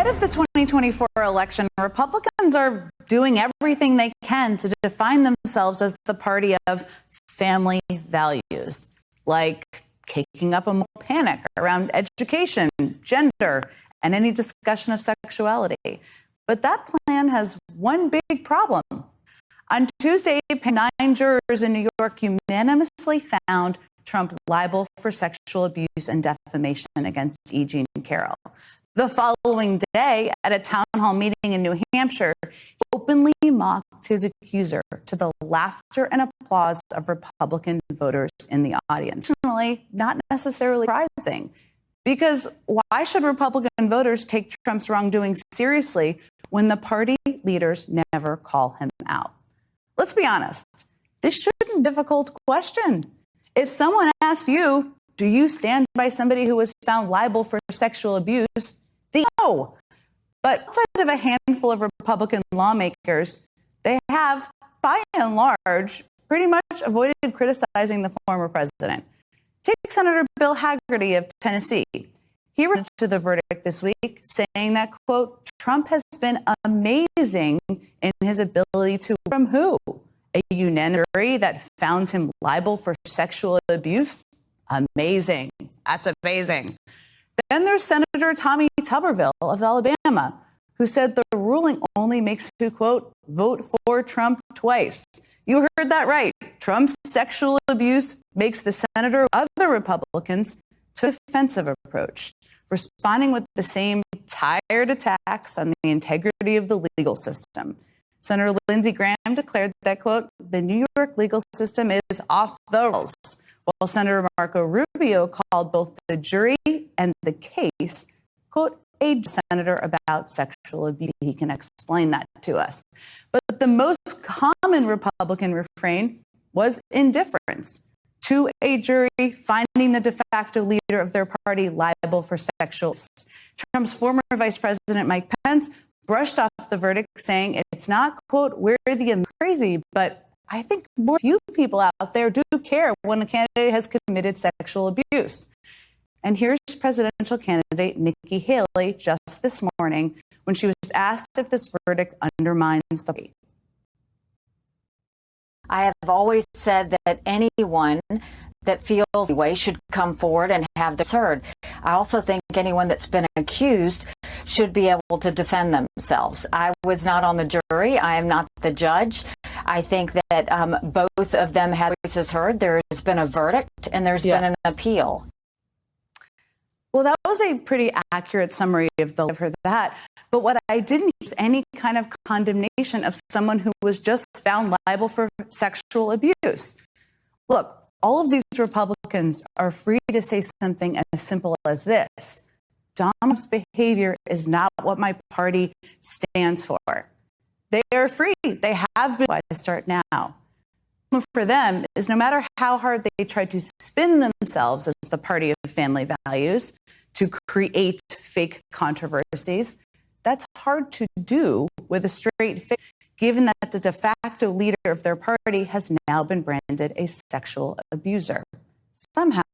Ahead of the 2024 election, Republicans are doing everything they can to define themselves as the party of family values, like kicking up a moral panic around education, gender, and any discussion of sexuality. But that plan has one big problem. On Tuesday, 9 jurors in New York unanimously found Trump liable for sexual abuse and defamation against E. Jean Carroll. The following day, at a town hall meeting in New Hampshire, he openly mocked his accuser to the laughter and applause of Republican voters in the audience. Not necessarily surprising, because why should Republican voters take Trump's wrongdoing seriously when the party leaders never call him out? Let's be honest. This shouldn't be a difficult question. If someone asks you, do you stand by somebody who was found liable for sexual abuse? They know. But outside of a handful of Republican lawmakers, they have, by and large, pretty much avoided criticizing the former president. Take Senator Bill Hagerty of Tennessee. He responded to the verdict this week, saying that, quote, Trump has been amazing in his ability to, from who? A unanimous jury that found him liable for sexual abuse? Amazing. That's amazing. Then there's Senator Tommy Tuberville of Alabama, who said the ruling only makes you, quote, vote for Trump twice. You heard that right. Trump's sexual abuse makes the senator of other Republicans to a defensive approach, responding with the same tired attacks on the integrity of the legal system. Senator Lindsey Graham declared that, quote, the New York legal system is off the rails, while Senator Marco Rubio called both the jury and the case, quote, a senator about sexual abuse. He can explain that to us. But the most common Republican refrain was indifference to a jury finding the de facto leader of their party liable for sexual abuse. Trump's former Vice President Mike Pence brushed off the verdict, saying it's not, quote, worthy and crazy, but I think more few people out there do care when a candidate has committed sexual abuse. And here's presidential candidate Nikki Haley just this morning when she was asked if this verdict undermines the party. I have always said that anyone that feels the way should come forward and have this heard. I also think anyone that's been accused should be able to defend themselves. I was not on the jury. I am not the judge. I think that both of them had voices heard. There has been a verdict and there's been an appeal. Well, that was a pretty accurate summary of the for that. But what I didn't hear is any kind of condemnation of someone who was just found liable for sexual abuse. Look, all of these Republicans are free to say something as simple as this. Donald's behavior is not what my party stands for. They are free. They have been. I start now. For them is no matter how hard they try to spin themselves as the party of family values to create fake controversies, that's hard to do with a straight face, given that the de facto leader of their party has now been branded a sexual abuser. Somehow